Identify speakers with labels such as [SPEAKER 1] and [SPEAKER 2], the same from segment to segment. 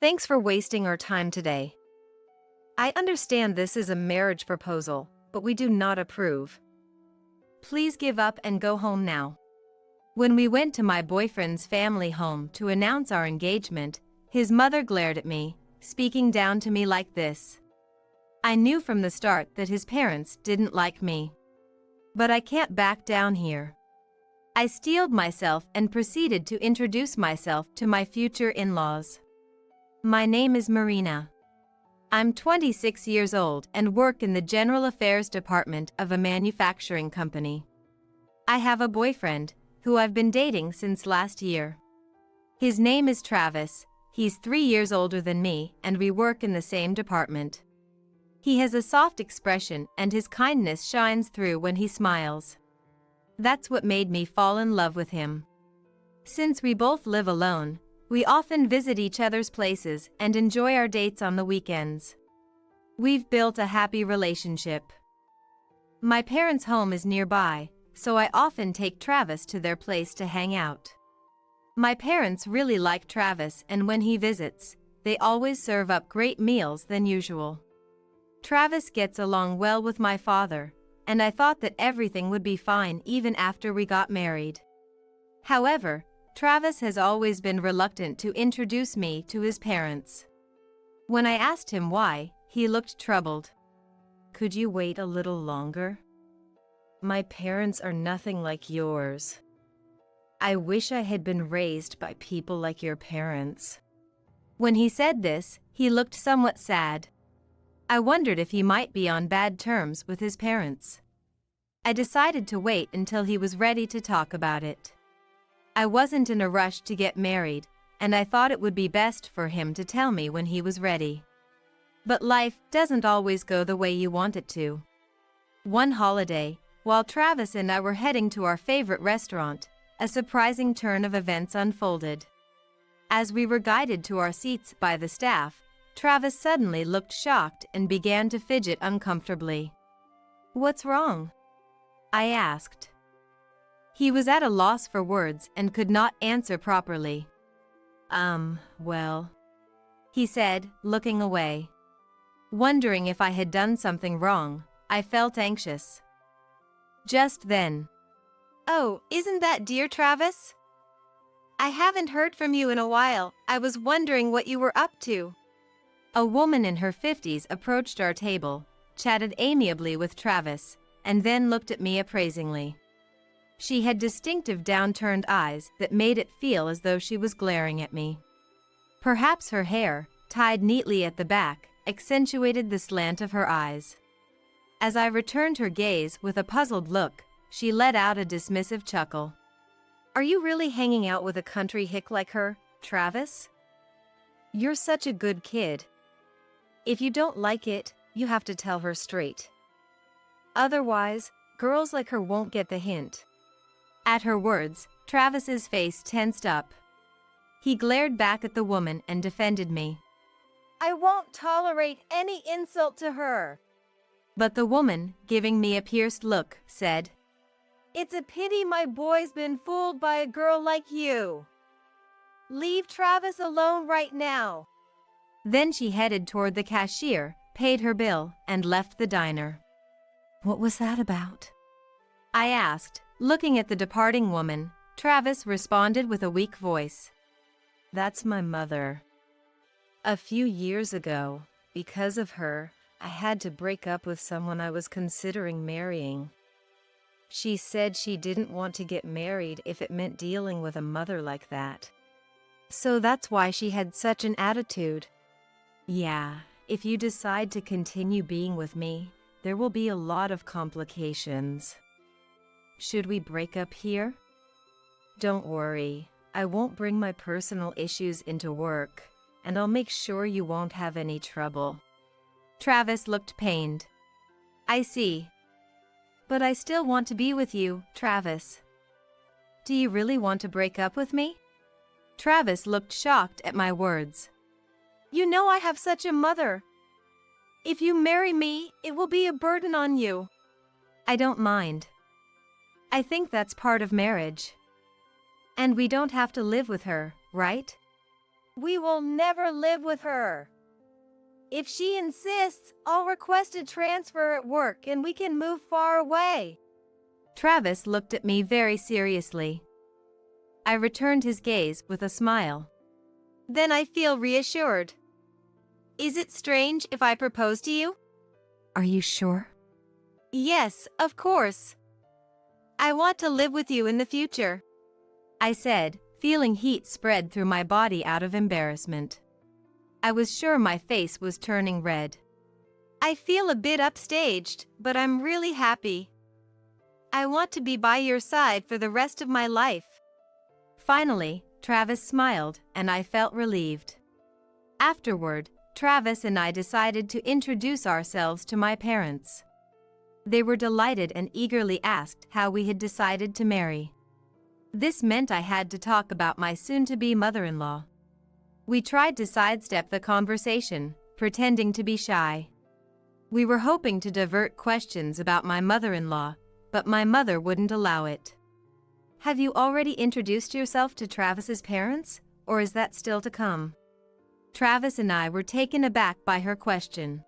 [SPEAKER 1] Thanks for wasting our time today. I understand this is a marriage proposal, but we do not approve. Please give up and go home now. When we went to my boyfriend's family home to announce our engagement, his mother glared at me, speaking down to me like this. I knew from the start that his parents didn't like me. But I can't back down here. I steeled myself and proceeded to introduce myself to my future in-laws. My name is Marina. I'm 26 years old and work in the General Affairs Department of a manufacturing company. I have a boyfriend, who I've been dating since last year. His name is Travis, he's 3 years older than me and we work in the same department. He has a soft expression and his kindness shines through when he smiles. That's what made me fall in love with him. Since we both live alone, we often visit each other's places and enjoy our dates on the weekends. We've built a happy relationship. My parents' home is nearby, so I often take Travis to their place to hang out. My parents really like Travis, and when he visits, they always serve up great meals than usual. Travis gets along well with my father, and I thought that everything would be fine even after we got married. However, Travis has always been reluctant to introduce me to his parents. When I asked him why, he looked troubled. Could you wait a little longer? My parents are nothing like yours. I wish I had been raised by people like your parents. When he said this, he looked somewhat sad. I wondered if he might be on bad terms with his parents. I decided to wait until he was ready to talk about it. I wasn't in a rush to get married, and I thought it would be best for him to tell me when he was ready. But life doesn't always go the way you want it to. One holiday, while Travis and I were heading to our favorite restaurant, a surprising turn of events unfolded. As we were guided to our seats by the staff, Travis suddenly looked shocked and began to fidget uncomfortably. What's wrong? I asked. He was at a loss for words and could not answer properly. Well, he said, looking away. Wondering if I had done something wrong, I felt anxious. Just then. Oh, isn't that dear Travis? I haven't heard from you in a while. I was wondering what you were up to. A woman in her 50s approached our table, chatted amiably with Travis, and then looked at me appraisingly. She had distinctive downturned eyes that made it feel as though she was glaring at me. Perhaps her hair, tied neatly at the back, accentuated the slant of her eyes. As I returned her gaze with a puzzled look, she let out a dismissive chuckle. Are you really hanging out with a country hick like her, Travis? You're such a good kid. If you don't like it, you have to tell her straight. Otherwise, girls like her won't get the hint. At her words, Travis's face tensed up. He glared back at the woman and defended me. I won't tolerate any insult to her. But the woman, giving me a pierced look, said, It's a pity my boy's been fooled by a girl like you. Leave Travis alone right now. Then she headed toward the cashier, paid her bill, and left the diner. What was that about? I asked, looking at the departing woman. Travis responded with a weak voice. That's my mother. A few years ago, because of her, I had to break up with someone I was considering marrying. She said she didn't want to get married if it meant dealing with a mother like that. So that's why she had such an attitude. Yeah, if you decide to continue being with me, there will be a lot of complications. Should we break up here? Don't worry, I won't bring my personal issues into work, and I'll make sure you won't have any trouble. Travis looked pained. I see. But I still want to be with you, Travis. Do you really want to break up with me? Travis looked shocked at my words. You know I have such a mother. If you marry me, it will be a burden on you. I don't mind. I think that's part of marriage. And we don't have to live with her, right? We will never live with her. If she insists, I'll request a transfer at work and we can move far away. Travis looked at me very seriously. I returned his gaze with a smile. Then I feel reassured. Is it strange if I propose to you?
[SPEAKER 2] Are you sure?
[SPEAKER 1] Yes, of course. I want to live with you in the future, I said, feeling heat spread through my body out of embarrassment. I was sure my face was turning red. I feel a bit upstaged, but I'm really happy. I want to be by your side for the rest of my life. Finally, Travis smiled, and I felt relieved. Afterward, Travis and I decided to introduce ourselves to my parents. They were delighted and eagerly asked how we had decided to marry. This meant I had to talk about my soon-to-be mother-in-law. We tried to sidestep the conversation, pretending to be shy. We were hoping to divert questions about my mother-in-law, but my mother wouldn't allow it. Have you already introduced yourself to Travis's parents, or is that still to come? Travis and I were taken aback by her question.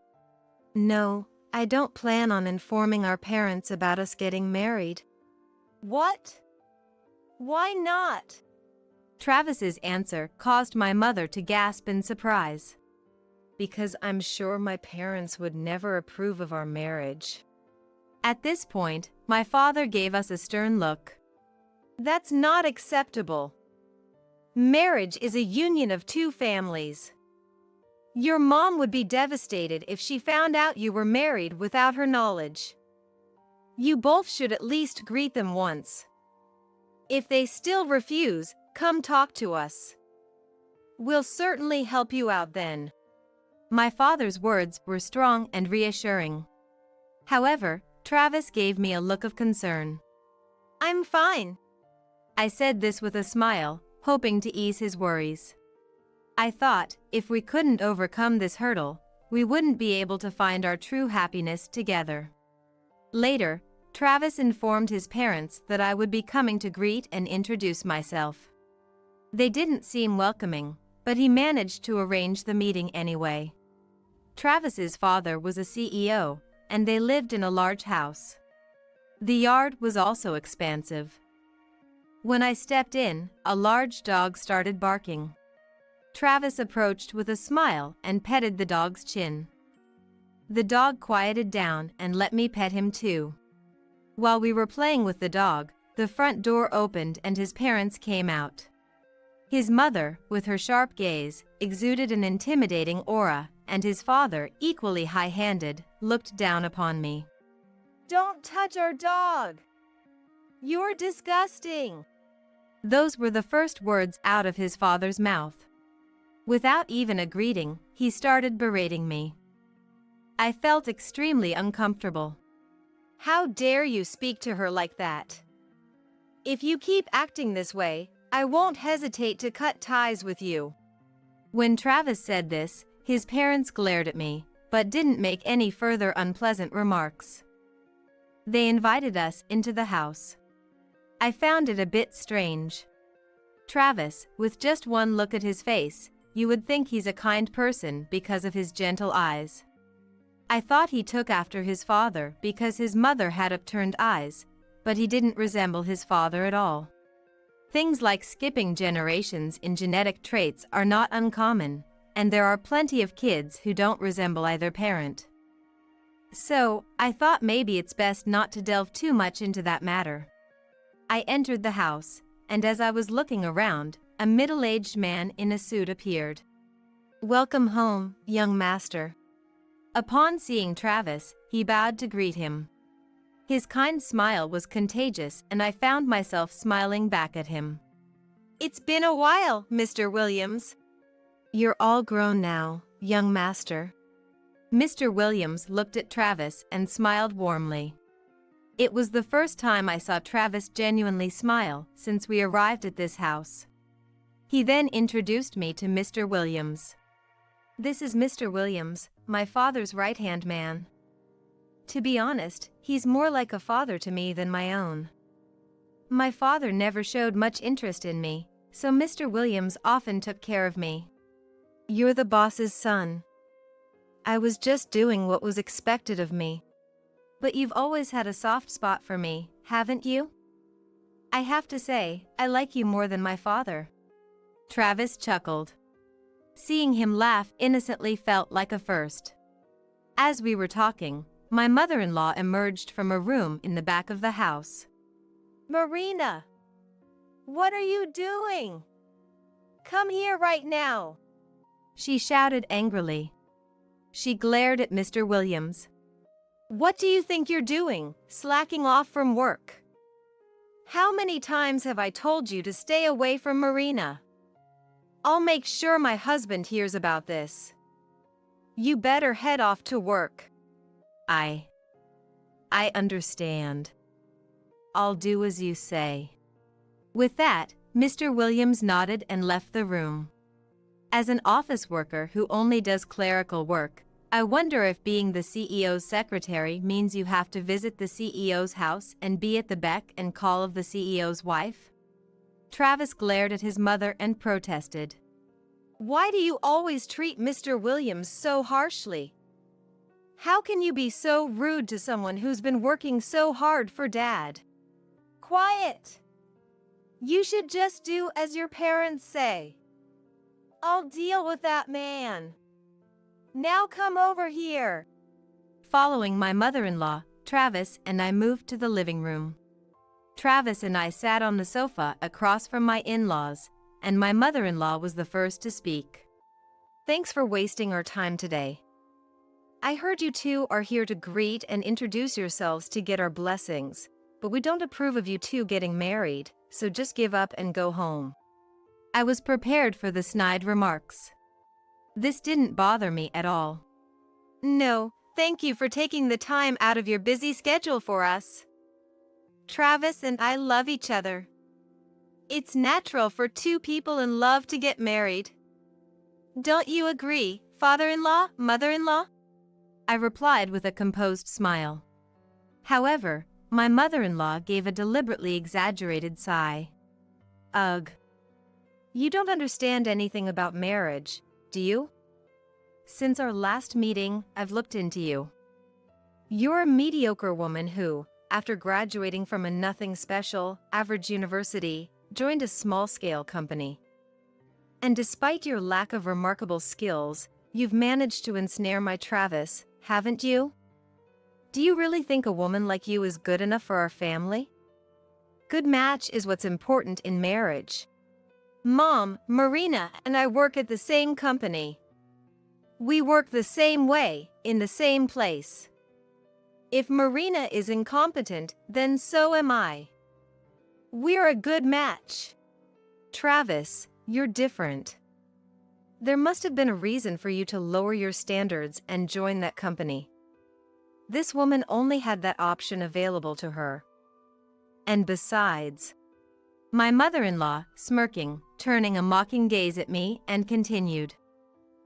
[SPEAKER 1] No, I don't plan on informing our parents about us getting married. What? Why not? Travis's answer caused my mother to gasp in surprise. Because I'm sure my parents would never approve of our marriage. At this point, my father gave us a stern look. That's not acceptable. Marriage is a union of two families. Your mom would be devastated if she found out you were married without her knowledge. You both should at least greet them once. If they still refuse, come talk to us. We'll certainly help you out then. My father's words were strong and reassuring. However, Travis gave me a look of concern. I'm fine. I said this with a smile, hoping to ease his worries. I thought, if we couldn't overcome this hurdle, we wouldn't be able to find our true happiness together. Later, Travis informed his parents that I would be coming to greet and introduce myself. They didn't seem welcoming, but he managed to arrange the meeting anyway. Travis's father was a CEO, and they lived in a large house. The yard was also expansive. When I stepped in, a large dog started barking. Travis approached with a smile and petted the dog's chin. The dog quieted down and let me pet him too. While we were playing with the dog, the front door opened and his parents came out. His mother, with her sharp gaze, exuded an intimidating aura, and his father, equally high-handed, looked down upon me. Don't touch our dog! You're disgusting! Those were the first words out of his father's mouth. Without even a greeting, he started berating me. I felt extremely uncomfortable. How dare you speak to her like that? If you keep acting this way, I won't hesitate to cut ties with you. When Travis said this, his parents glared at me, but didn't make any further unpleasant remarks. They invited us into the house. I found it a bit strange. Travis, with just one look at his face, you would think he's a kind person because of his gentle eyes. I thought he took after his father because his mother had upturned eyes, but he didn't resemble his father at all. Things like skipping generations in genetic traits are not uncommon, and there are plenty of kids who don't resemble either parent. So, I thought maybe it's best not to delve too much into that matter. I entered the house, and as I was looking around, a middle-aged man in a suit appeared. Welcome home, young master. Upon seeing Travis, he bowed to greet him. His kind smile was contagious, and I found myself smiling back at him. It's been a while, Mr. Williams. You're all grown now, young master. Mr. Williams looked at Travis and smiled warmly. It was the first time I saw Travis genuinely smile since we arrived at this house. He then introduced me to Mr. Williams. This is Mr. Williams, my father's right-hand man. To be honest, he's more like a father to me than my own. My father never showed much interest in me, so Mr. Williams often took care of me. You're the boss's son. I was just doing what was expected of me. But you've always had a soft spot for me, haven't you? I have to say, I like you more than my father. Travis chuckled. Seeing him laugh innocently felt like a first. As we were talking, my mother-in-law emerged from a room in the back of the house. Marina! What are you doing? Come here right now! She shouted angrily. She glared at Mr. Williams. What do you think you're doing, slacking off from work? How many times have I told you to stay away from Marina? I'll make sure my husband hears about this. You better head off to work. I understand. I'll do as you say. With that, Mr. Williams nodded and left the room. As an office worker who only does clerical work, I wonder if being the CEO's secretary means you have to visit the CEO's house and be at the beck and call of the CEO's wife? Travis glared at his mother and protested. Why do you always treat Mr. Williams so harshly? How can you be so rude to someone who's been working so hard for Dad? Quiet! You should just do as your parents say. I'll deal with that man. Now come over here. Following my mother-in-law, Travis and I moved to the living room. Travis and I sat on the sofa across from my in-laws, and my mother-in-law was the first to speak. Thanks for wasting our time today. I heard you two are here to greet and introduce yourselves to get our blessings, but we don't approve of you two getting married, so just give up and go home. I was prepared for the snide remarks. This didn't bother me at all. No, thank you for taking the time out of your busy schedule for us. Travis and I love each other. It's natural for two people in love to get married. Don't you agree, father-in-law, mother-in-law? I replied with a composed smile. However, my mother-in-law gave a deliberately exaggerated sigh. Ugh. You don't understand anything about marriage, do you? Since our last meeting, I've looked into you. You're a mediocre woman who, after graduating from a nothing special, average university, joined a small-scale company. And despite your lack of remarkable skills, you've managed to ensnare my Travis, haven't you? Do you really think a woman like you is good enough for our family? Good match is what's important in marriage. Mom, Marina, and I work at the same company. We work the same way, in the same place. If Marina is incompetent, then so am I. We're a good match. Travis, you're different. There must have been a reason for you to lower your standards and join that company. This woman only had that option available to her. And besides, my mother-in-law, smirking, turning a mocking gaze at me, and continued.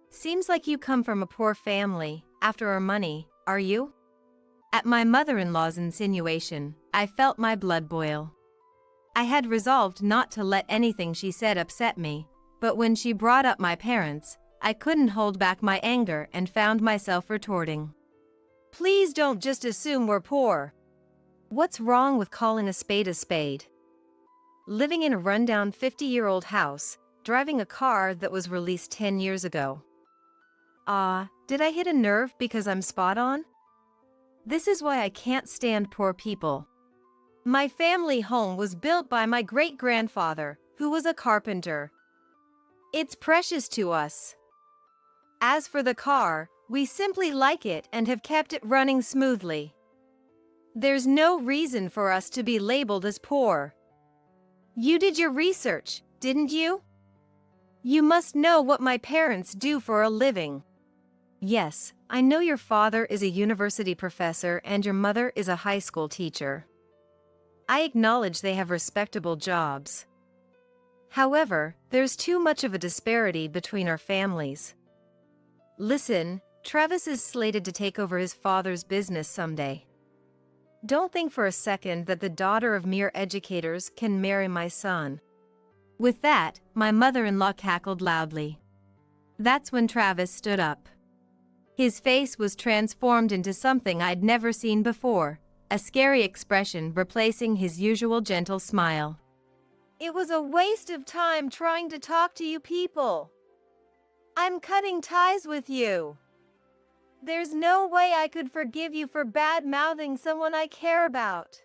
[SPEAKER 1] Seems like you come from a poor family, after our money, are you? At my mother-in-law's insinuation, I felt my blood boil. I had resolved not to let anything she said upset me, but when she brought up my parents, I couldn't hold back my anger and found myself retorting. Please don't just assume we're poor. What's wrong with calling a spade a spade? Living in a rundown 50-year-old house, driving a car that was released 10 years ago. Did I hit a nerve because I'm spot on? This is why I can't stand poor people. My family home was built by my great-grandfather, who was a carpenter. It's precious to us. As for the car, we simply like it and have kept it running smoothly. There's no reason for us to be labeled as poor. You did your research, didn't you? You must know what my parents do for a living. Yes, I know your father is a university professor and your mother is a high school teacher. I acknowledge they have respectable jobs. However, there's too much of a disparity between our families. Listen, Travis is slated to take over his father's business someday. Don't think for a second that the daughter of mere educators can marry my son. With that, my mother-in-law cackled loudly. That's when Travis stood up. His face was transformed into something I'd never seen before, a scary expression replacing his usual gentle smile. "It was a waste of time trying to talk to you people. I'm cutting ties with you. There's no way I could forgive you for bad-mouthing someone I care about.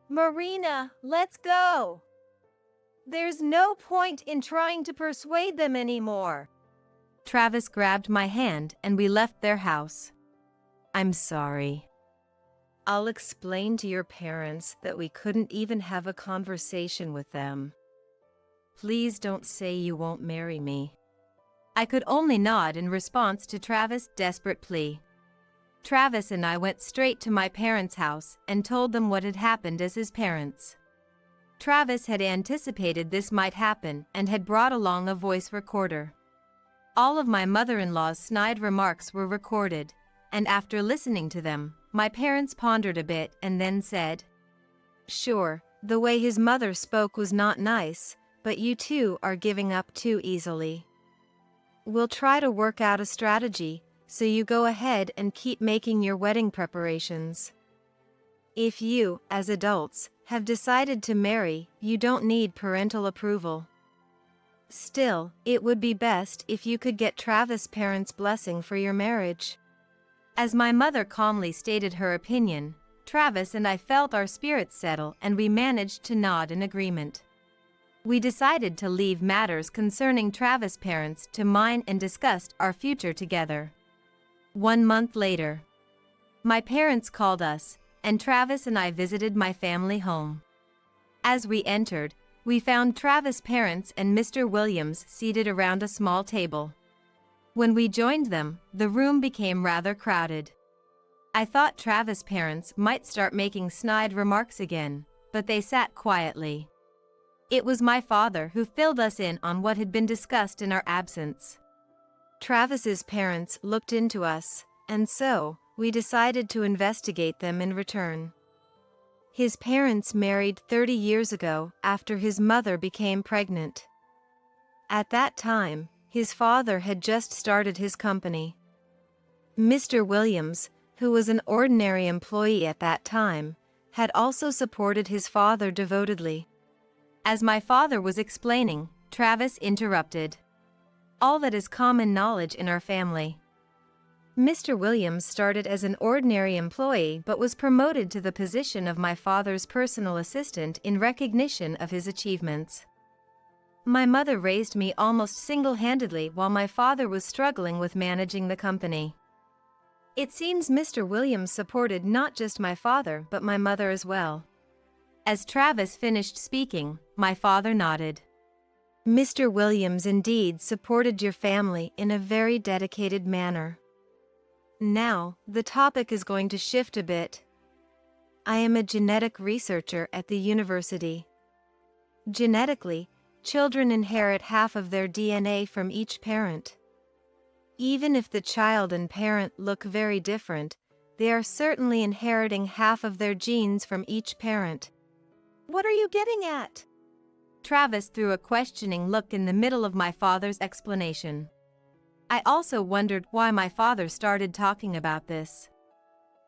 [SPEAKER 1] Marina, let's go. There's no point in trying to persuade them anymore." Travis grabbed my hand and we left their house. "I'm sorry. I'll explain to your parents that we couldn't even have a conversation with them. Please don't say you won't marry me." I could only nod in response to Travis' desperate plea. Travis and I went straight to my parents' house and told them what had happened as his parents. Travis had anticipated this might happen and had brought along a voice recorder. All of my mother-in-law's snide remarks were recorded, and after listening to them, my parents pondered a bit and then said, "Sure, the way his mother spoke was not nice, but you two are giving up too easily. We'll try to work out a strategy, so you go ahead and keep making your wedding preparations. If you, as adults, have decided to marry, you don't need parental approval. Still, it would be best if you could get Travis' parents' blessing for your marriage." As my mother calmly stated her opinion, Travis and I felt our spirits settle and we managed to nod in agreement. We decided to leave matters concerning Travis' parents to mine and discussed our future together. 1 month later, my parents called us, and Travis and I visited my family home. As we entered, we found Travis' parents and Mr. Williams seated around a small table. When we joined them, the room became rather crowded. I thought Travis' parents might start making snide remarks again, but they sat quietly. It was my father who filled us in on what had been discussed in our absence. Travis's parents looked into us, and so, we decided to investigate them in return. His parents married 30 years ago after his mother became pregnant. At that time, his father had just started his company. Mr. Williams, who was an ordinary employee at that time, had also supported his father devotedly. As my father was explaining, Travis interrupted. "All that is common knowledge in our family. Mr. Williams started as an ordinary employee but was promoted to the position of my father's personal assistant in recognition of his achievements. My mother raised me almost single-handedly while my father was struggling with managing the company. It seems Mr. Williams supported not just my father but my mother as well." As Travis finished speaking, my father nodded. "Mr. Williams indeed supported your family in a very dedicated manner. Now, the topic is going to shift a bit. I am a genetic researcher at the university. Genetically, children inherit half of their DNA from each parent. Even if the child and parent look very different, they are certainly inheriting half of their genes from each parent." "What are you getting at?" Travis threw a questioning look in the middle of my father's explanation. I also wondered why my father started talking about this.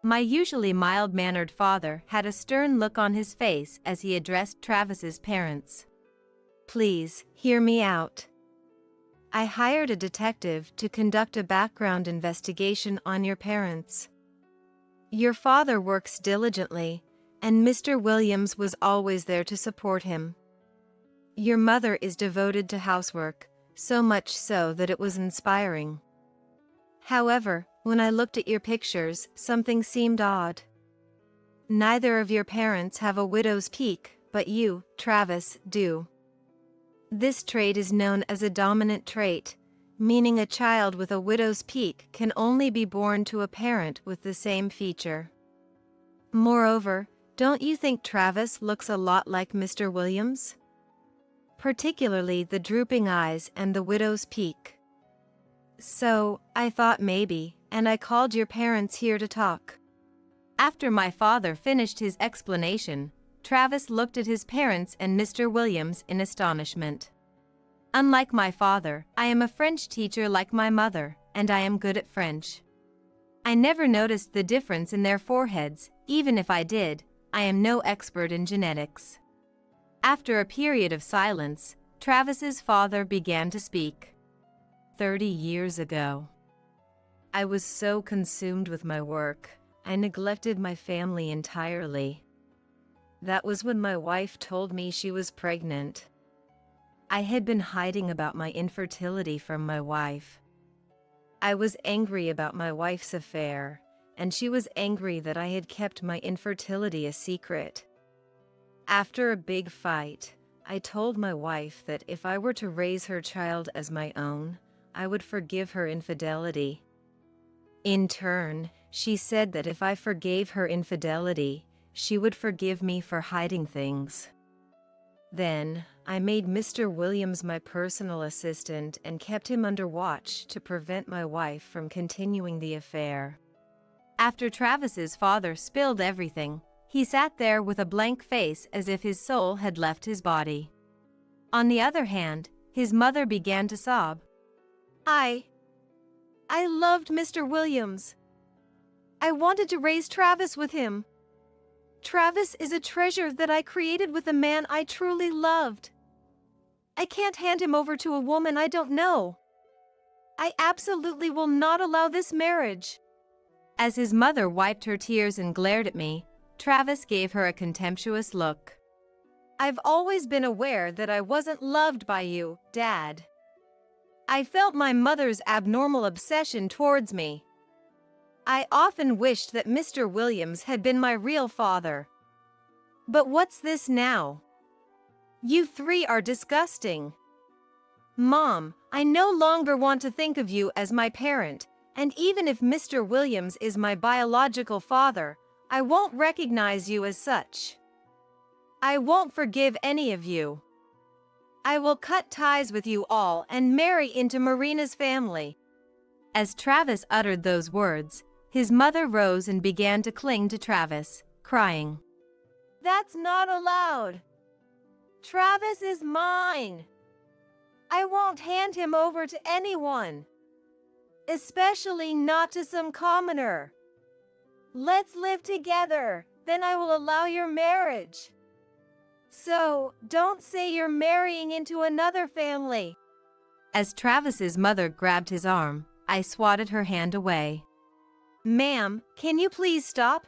[SPEAKER 1] My usually mild-mannered father had a stern look on his face as he addressed Travis's parents. "Please, hear me out. I hired a detective to conduct a background investigation on your parents. Your father works diligently, and Mr. Williams was always there to support him. Your mother is devoted to housework, so much so that it was inspiring. However, when I looked at your pictures, something seemed odd. Neither of your parents have a widow's peak, but you, Travis, do. This trait is known as a dominant trait, meaning a child with a widow's peak can only be born to a parent with the same feature. Moreover, don't you think Travis looks a lot like Mr. Williams? Particularly the drooping eyes and the widow's peak. So, I thought maybe, and I called your parents here to talk." After my father finished his explanation, Travis looked at his parents and Mr. Williams in astonishment. Unlike my father, I am a French teacher like my mother, and I am good at French. I never noticed the difference in their foreheads, even if I did. I am no expert in genetics. After a period of silence, Travis's father began to speak. 30 years ago. I was so consumed with my work, I neglected my family entirely. That was when my wife told me she was pregnant. I had been hiding about my infertility from my wife. I was angry about my wife's affair, and she was angry that I had kept my infertility a secret. After a big fight, I told my wife that if I were to raise her child as my own, I would forgive her infidelity. In turn, she said that if I forgave her infidelity, she would forgive me for hiding things. Then, I made Mr. Williams my personal assistant and kept him under watch to prevent my wife from continuing the affair. After Travis's father spilled everything, he sat there with a blank face as if his soul had left his body. On the other hand, his mother began to sob. I loved Mr. Williams. I wanted to raise Travis with him. Travis is a treasure that I created with a man I truly loved. I can't hand him over to a woman I don't know. I absolutely will not allow this marriage. As his mother wiped her tears and glared at me, Travis gave her a contemptuous look. I've always been aware that I wasn't loved by you, Dad. I felt my mother's abnormal obsession towards me. I often wished that Mr. Williams had been my real father. But what's this now? You three are disgusting. Mom, I no longer want to think of you as my parent, and even if Mr. Williams is my biological father, I won't recognize you as such. I won't forgive any of you. I will cut ties with you all and marry into Marina's family. As Travis uttered those words, his mother rose and began to cling to Travis, crying. That's not allowed. Travis is mine. I won't hand him over to anyone, especially not to some commoner. Let's live together, then I will allow your marriage. So, don't say you're marrying into another family. As Travis's mother grabbed his arm, I swatted her hand away. Ma'am, can you please stop?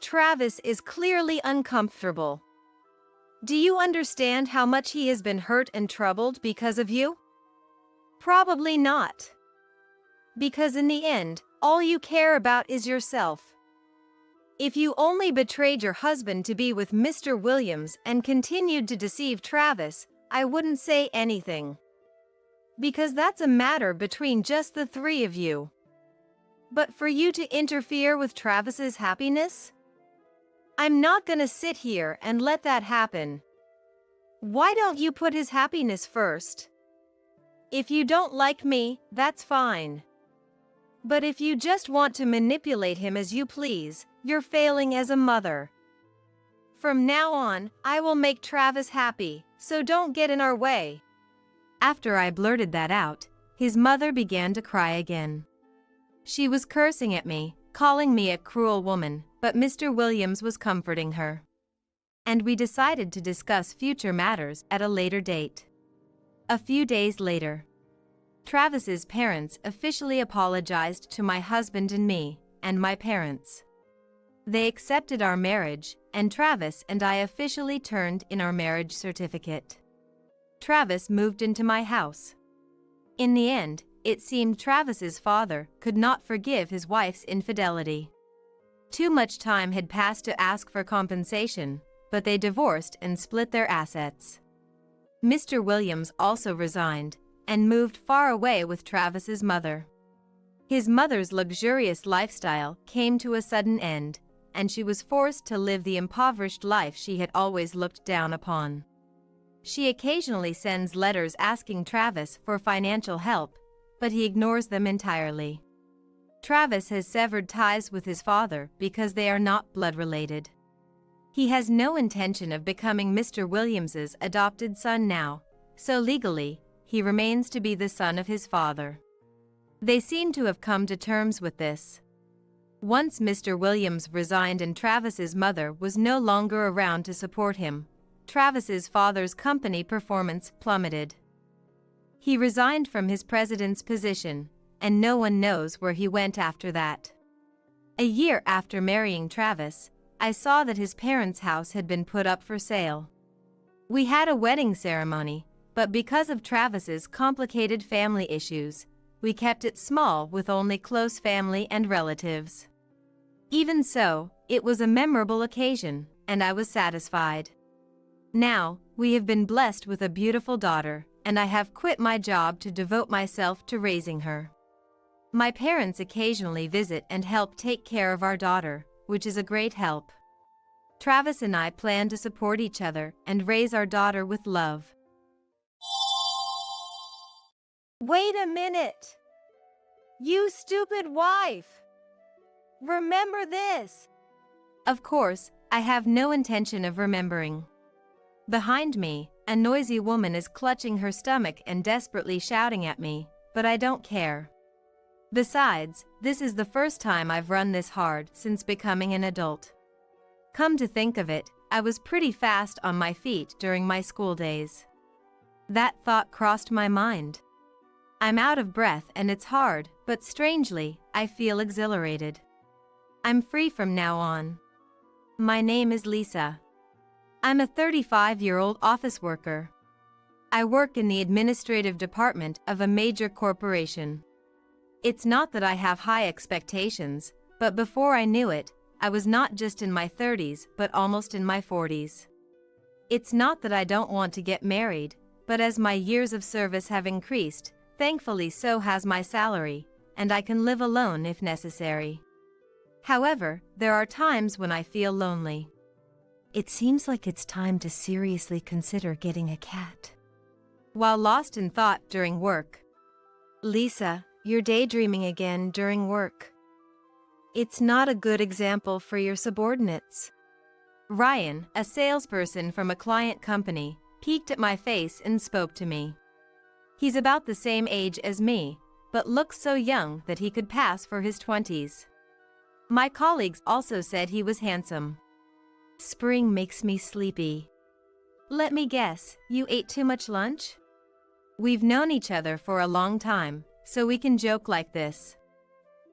[SPEAKER 1] Travis is clearly uncomfortable. Do you understand how much he has been hurt and troubled because of you? Probably not. Because in the end, all you care about is yourself. If you only betrayed your husband to be with Mr. Williams and continued to deceive Travis, I wouldn't say anything. Because that's a matter between just the three of you. But for you to interfere with Travis's happiness? I'm not gonna sit here and let that happen. Why don't you put his happiness first? If you don't like me, that's fine. But if you just want to manipulate him as you please, you're failing as a mother. From now on, I will make Travis happy, so don't get in our way. After I blurted that out, his mother began to cry again. She was cursing at me, calling me a cruel woman, but Mr. Williams was comforting her. And we decided to discuss future matters at a later date. A few days later, Travis's parents officially apologized to my husband and me, and my parents. They accepted our marriage, and Travis and I officially turned in our marriage certificate. Travis moved into my house. In the end, it seemed Travis's father could not forgive his wife's infidelity. Too much time had passed to ask for compensation, but they divorced and split their assets. Mr. Williams also resigned and moved far away with Travis's mother. His mother's luxurious lifestyle came to a sudden end, and she was forced to live the impoverished life she had always looked down upon. She occasionally sends letters asking Travis for financial help, but he ignores them entirely. Travis has severed ties with his father because they are not blood-related. He has no intention of becoming Mr. Williams's adopted son now, so legally, he remains to be the son of his father. They seem to have come to terms with this. Once Mr. Williams resigned and Travis's mother was no longer around to support him, Travis's father's company performance plummeted. He resigned from his president's position, and no one knows where he went after that. A year after marrying Travis, I saw that his parents' house had been put up for sale. We had a wedding ceremony, but because of Travis's complicated family issues, we kept it small with only close family and relatives. Even so, it was a memorable occasion, and I was satisfied. Now, we have been blessed with a beautiful daughter, and I have quit my job to devote myself to raising her. My parents occasionally visit and help take care of our daughter, which is a great help. Travis and I plan to support each other and raise our daughter with love.
[SPEAKER 3] Wait a minute! You stupid wife! Remember this!
[SPEAKER 1] Of course, I have no intention of remembering. Behind me, a noisy woman is clutching her stomach and desperately shouting at me, but I don't care. Besides, this is the first time I've run this hard since becoming an adult. Come to think of it, I was pretty fast on my feet during my school days. That thought crossed my mind. I'm out of breath and it's hard, but strangely, I feel exhilarated. I'm free from now on. My name is Lisa. I'm a 35-year-old office worker. I work in the administrative department of a major corporation. It's not that I have high expectations, but before I knew it, I was not just in my 30s but almost in my 40s. It's not that I don't want to get married, but as my years of service have increased, thankfully so has my salary, and I can live alone if necessary. However, there are times when I feel lonely.
[SPEAKER 2] It seems like it's time to seriously consider getting a cat.
[SPEAKER 1] While lost in thought during work.
[SPEAKER 2] Lisa, you're daydreaming again during work. It's not a good example for your subordinates.
[SPEAKER 1] Ryan, a salesperson from a client company, peeked at my face and spoke to me. He's about the same age as me, but looks so young that he could pass for his 20s. My colleagues also said he was handsome.
[SPEAKER 2] Spring makes me sleepy.
[SPEAKER 1] Let me guess, you ate too much lunch? We've known each other for a long time, so we can joke like this.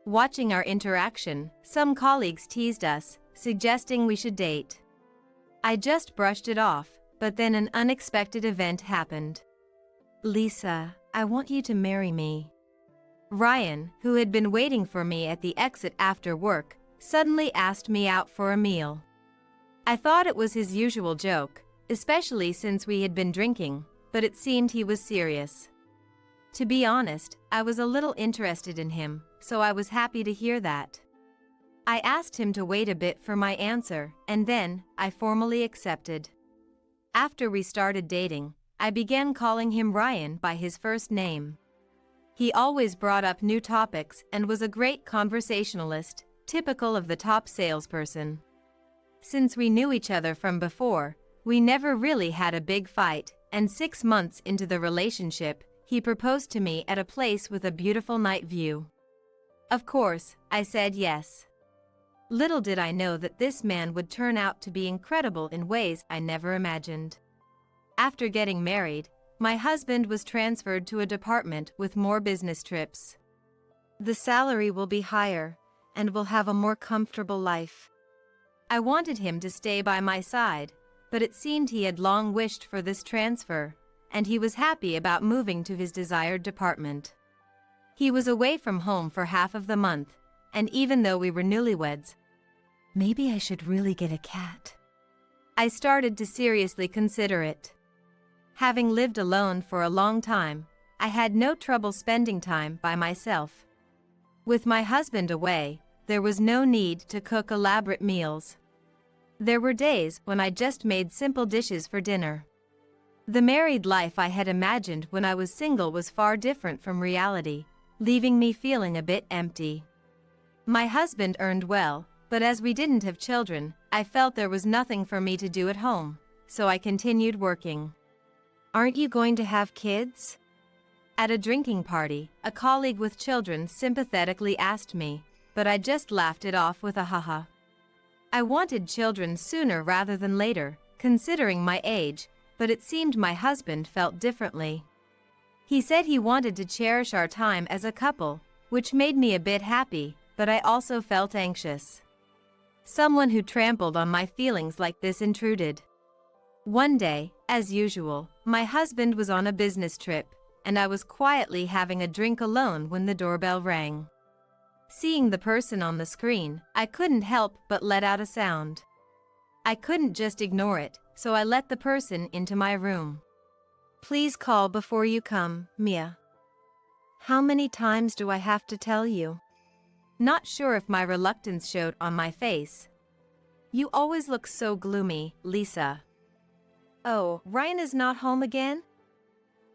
[SPEAKER 1] Watching our interaction, some colleagues teased us, suggesting we should date. I just brushed it off, but then an unexpected event happened.
[SPEAKER 2] Lisa, I want you to marry me.
[SPEAKER 1] Ryan, who had been waiting for me at the exit after work, suddenly asked me out for a meal. I thought it was his usual joke, especially since we had been drinking, but it seemed he was serious. To be honest, I was a little interested in him, so I was happy to hear that. I asked him to wait a bit for my answer, and then I formally accepted. After we started dating, I began calling him Ryan by his first name. He always brought up new topics and was a great conversationalist, typical of the top salesperson. Since we knew each other from before, we never really had a big fight, and 6 months into the relationship, he proposed to me at a place with a beautiful night view. Of course, I said yes. Little did I know that this man would turn out to be incredible in ways I never imagined. After getting married, my husband was transferred to a department with more business trips.
[SPEAKER 2] The salary will be higher, and we'll have a more comfortable life.
[SPEAKER 1] I wanted him to stay by my side, but it seemed he had long wished for this transfer, and he was happy about moving to his desired department. He was away from home for half of the month, and even though we were newlyweds,
[SPEAKER 2] maybe I should really get a cat.
[SPEAKER 1] I started to seriously consider it. Having lived alone for a long time, I had no trouble spending time by myself. With my husband away, there was no need to cook elaborate meals. There were days when I just made simple dishes for dinner. The married life I had imagined when I was single was far different from reality, leaving me feeling a bit empty. My husband earned well, but as we didn't have children, I felt there was nothing for me to do at home, so I continued working.
[SPEAKER 2] Aren't you going to have kids?
[SPEAKER 1] At a drinking party, a colleague with children sympathetically asked me, but I just laughed it off with a haha. I wanted children sooner rather than later, considering my age, but it seemed my husband felt differently. He said he wanted to cherish our time as a couple, which made me a bit happy, but I also felt anxious. Someone who trampled on my feelings like this intruded. One day, as usual, my husband was on a business trip, and I was quietly having a drink alone when the doorbell rang. Seeing the person on the screen, I couldn't help but let out a sound. I couldn't just ignore it, so I let the person into my room.
[SPEAKER 2] Please call before you come, Mia. How many times do I have to tell you?
[SPEAKER 1] Not sure if my reluctance showed on my face. You always look so gloomy, Lisa.
[SPEAKER 2] Oh, Ryan is not home again?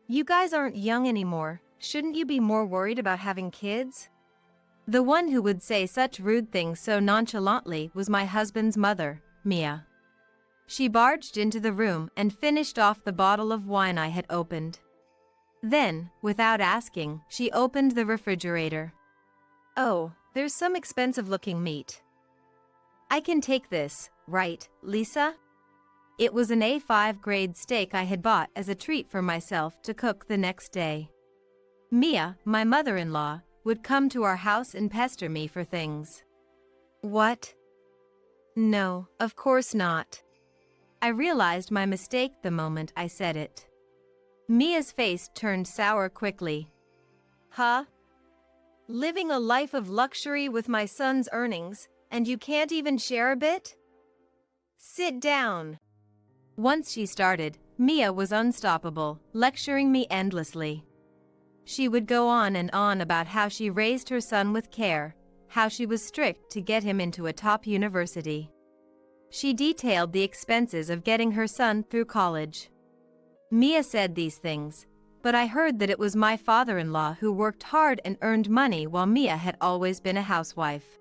[SPEAKER 2] You guys aren't young anymore. Shouldn't you be more worried about having kids?
[SPEAKER 1] The one who would say such rude things so nonchalantly was my husband's mother, Mia. She barged into the room and finished off the bottle of wine I had opened. Then, without asking, she opened the refrigerator.
[SPEAKER 2] Oh, there's some expensive-looking meat.
[SPEAKER 1] I can take this, right, Lisa? It was an A5 grade steak I had bought as a treat for myself to cook the next day. Mia, my mother-in-law, would come to our house and pester me for things.
[SPEAKER 2] What? No, of course not.
[SPEAKER 1] I realized my mistake the moment I said it. Mia's face turned sour quickly.
[SPEAKER 2] Huh? Living a life of luxury with my son's earnings, and you can't even share a bit? Sit down.
[SPEAKER 1] Once she started, Mia was unstoppable, lecturing me endlessly. She would go on and on about how she raised her son with care, how she was strict to get him into a top university. She detailed the expenses of getting her son through college. Mia said these things, but I heard that it was my father-in-law who worked hard and earned money while Mia had always been a housewife.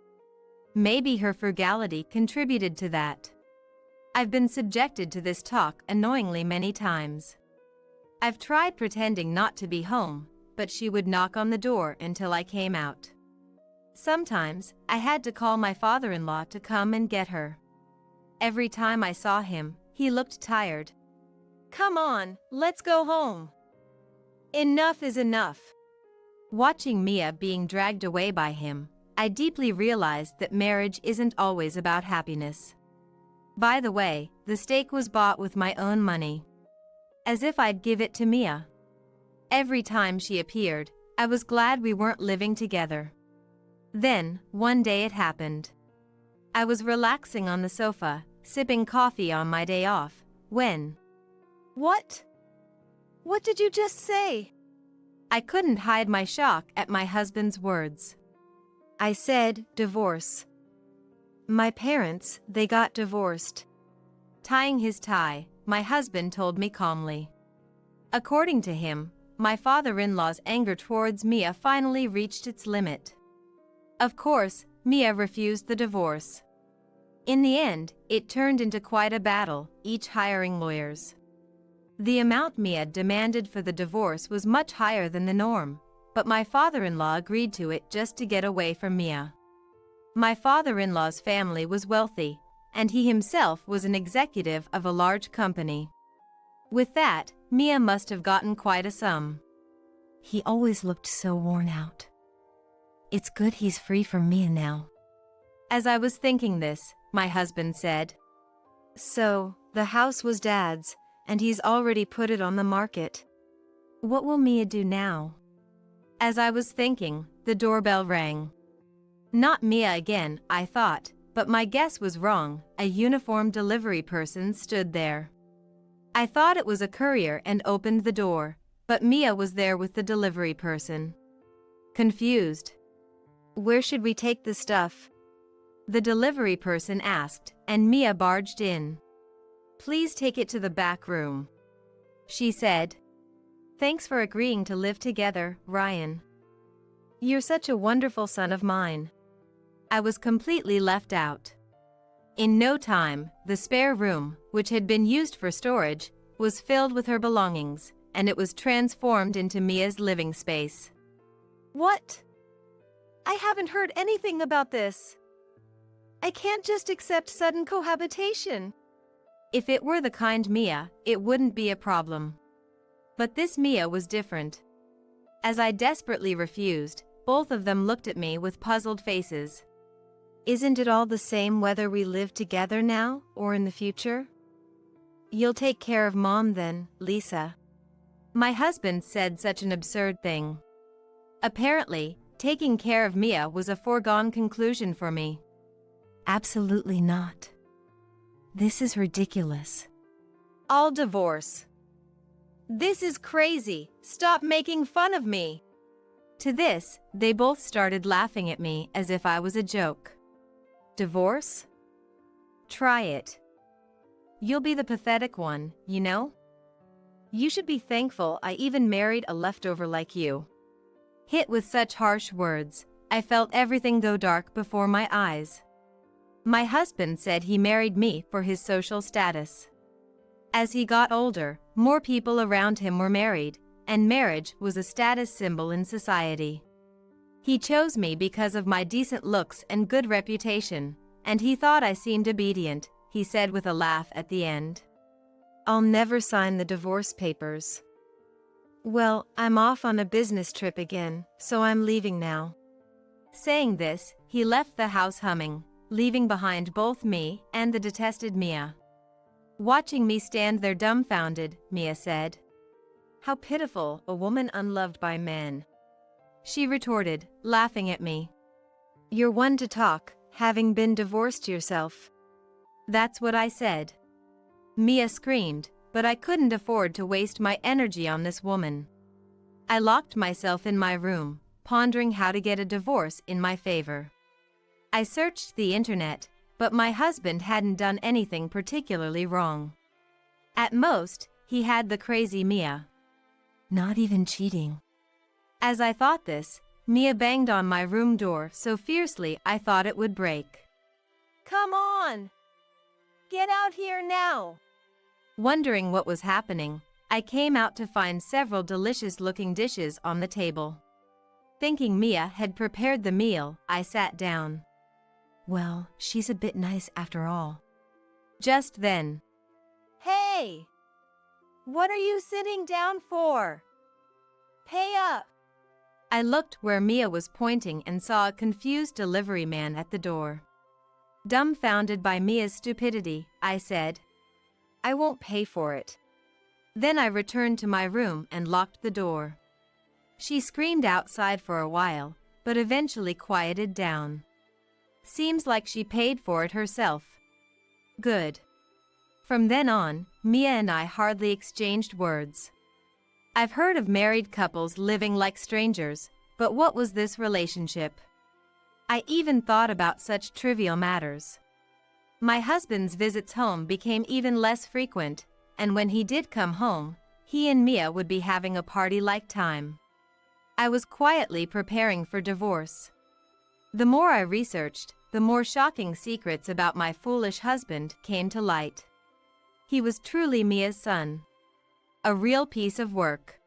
[SPEAKER 1] Maybe her frugality contributed to that. I've been subjected to this talk annoyingly many times. I've tried pretending not to be home, but she would knock on the door until I came out. Sometimes, I had to call my father-in-law to come and get her. Every time I saw him, he looked tired.
[SPEAKER 2] Come on, let's go home. Enough is enough.
[SPEAKER 1] Watching Mia being dragged away by him, I deeply realized that marriage isn't always about happiness. By the way, the steak was bought with my own money. As if I'd give it to Mia. Every time she appeared, I was glad we weren't living together. Then, one day it happened. I was relaxing on the sofa, sipping coffee on my day off, when…
[SPEAKER 2] What? What did you just say?
[SPEAKER 1] I couldn't hide my shock at my husband's words.
[SPEAKER 2] I said, divorce. My parents, they got divorced.
[SPEAKER 1] Tying his tie, my husband told me calmly. According to him, my father-in-law's anger towards Mia finally reached its limit. Of course, Mia refused the divorce. In the end, it turned into quite a battle, each hiring lawyers. The amount Mia demanded for the divorce was much higher than the norm, but my father-in-law agreed to it just to get away from Mia. My father-in-law's family was wealthy, and he himself was an executive of a large company. With that, Mia must have gotten quite a sum.
[SPEAKER 2] He always looked so worn out. It's good he's free from Mia now.
[SPEAKER 1] As I was thinking this, my husband said,
[SPEAKER 2] So, the house was Dad's, and he's already put it on the market.
[SPEAKER 1] What will Mia do now? As I was thinking, the doorbell rang. Not Mia again, I thought, but my guess was wrong. A uniformed delivery person stood there. I thought it was a courier and opened the door, but Mia was there with the delivery person. Confused.
[SPEAKER 2] Where should we take the stuff?
[SPEAKER 1] The delivery person asked, and Mia barged in. Please take it to the back room, she said. Thanks for agreeing to live together, Ryan.
[SPEAKER 2] You're such a wonderful son of mine.
[SPEAKER 1] I was completely left out. In no time, the spare room, which had been used for storage, was filled with her belongings, and it was transformed into Mia's living space.
[SPEAKER 2] What? I haven't heard anything about this. I can't just accept sudden cohabitation.
[SPEAKER 1] If it were the kind Mia, it wouldn't be a problem. But this Mia was different. As I desperately refused, both of them looked at me with puzzled faces.
[SPEAKER 2] Isn't it all the same whether we live together now or in the future? You'll take care of Mom then, Lisa.
[SPEAKER 1] My husband said such an absurd thing. Apparently, taking care of Mia was a foregone conclusion for me.
[SPEAKER 2] Absolutely not. This is ridiculous.
[SPEAKER 3] I'll divorce. This is crazy. Stop making fun of me.
[SPEAKER 1] To this, they both started laughing at me as if I was a joke. Divorce? Try it. You'll be the pathetic one, you know? You should be thankful I even married a leftover like you. Hit with such harsh words, I felt everything go dark before my eyes. My husband said he married me for his social status. As he got older, more people around him were married, and marriage was a status symbol in society. He chose me because of my decent looks and good reputation, and he thought I seemed obedient, he said with a laugh at the end.
[SPEAKER 2] I'll never sign the divorce papers. Well, I'm off on a business trip again, so I'm leaving now.
[SPEAKER 1] Saying this, he left the house humming, leaving behind both me and the detested Mia. Watching me stand there dumbfounded, Mia said, "How pitiful, a woman unloved by men." She retorted, laughing at me.
[SPEAKER 2] You're one to talk, having been divorced yourself.
[SPEAKER 1] That's what I said. Mia screamed, but I couldn't afford to waste my energy on this woman. I locked myself in my room, pondering how to get a divorce in my favor. I searched the internet, but my husband hadn't done anything particularly wrong. At most, he had the crazy Mia.
[SPEAKER 2] Not even cheating.
[SPEAKER 1] As I thought this, Mia banged on my room door so fiercely I thought it would break.
[SPEAKER 3] Come on! Get out here now!
[SPEAKER 1] Wondering what was happening, I came out to find several delicious-looking dishes on the table. Thinking Mia had prepared the meal, I sat down.
[SPEAKER 2] Well, she's a bit nice after all.
[SPEAKER 1] Just then.
[SPEAKER 3] Hey! What are you sitting down for? Pay up!
[SPEAKER 1] I looked where Mia was pointing and saw a confused delivery man at the door. Dumbfounded by Mia's stupidity, I said, "I won't pay for it." Then I returned to my room and locked the door. She screamed outside for a while, but eventually quieted down. Seems like she paid for it herself. Good. From then on, Mia and I hardly exchanged words. I've heard of married couples living like strangers, but what was this relationship? I even thought about such trivial matters. My husband's visits home became even less frequent, and when he did come home, he and Mia would be having a party-like time. I was quietly preparing for divorce. The more I researched, the more shocking secrets about my foolish husband came to light. He was truly Mia's son. A real piece of work.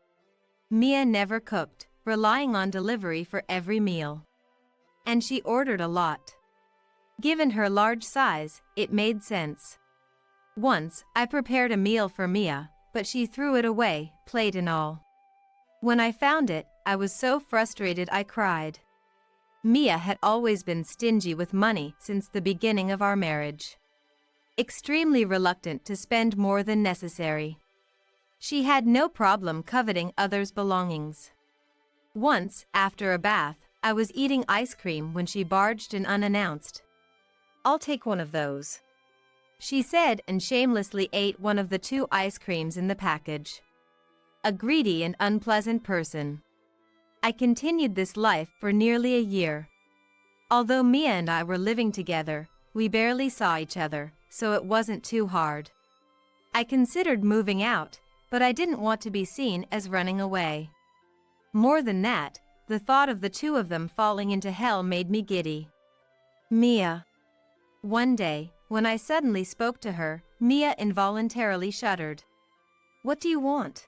[SPEAKER 1] Mia never cooked, relying on delivery for every meal. And she ordered a lot. Given her large size, it made sense. Once, I prepared a meal for Mia, but she threw it away, plate and all. When I found it, I was so frustrated I cried. Mia had always been stingy with money since the beginning of our marriage. Extremely reluctant to spend more than necessary. She had no problem coveting others' belongings. Once, after a bath, I was eating ice cream when she barged in unannounced.
[SPEAKER 2] I'll take one of those,
[SPEAKER 1] she said, and shamelessly ate one of the 2 ice creams in the package. A greedy and unpleasant person. I continued this life for nearly a year. Although Mia and I were living together, we barely saw each other, so it wasn't too hard. I considered moving out, but I didn't want to be seen as running away. More than that, the thought of the 2 of them falling into hell made me giddy.
[SPEAKER 2] Mia.
[SPEAKER 1] One day, when I suddenly spoke to her, Mia involuntarily shuddered. What do you want?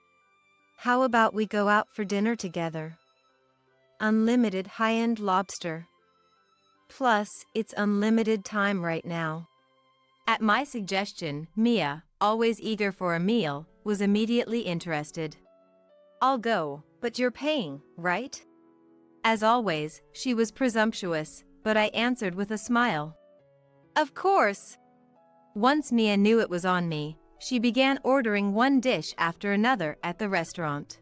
[SPEAKER 1] How about we go out for dinner together? Unlimited high-end lobster. Plus, it's unlimited time right now. At my suggestion, Mia, always eager for a meal, was immediately interested. I'll go, but you're paying, right? As always, she was presumptuous, but I answered with a smile. Of course. Once Mia knew it was on me, she began ordering one dish after another at the restaurant.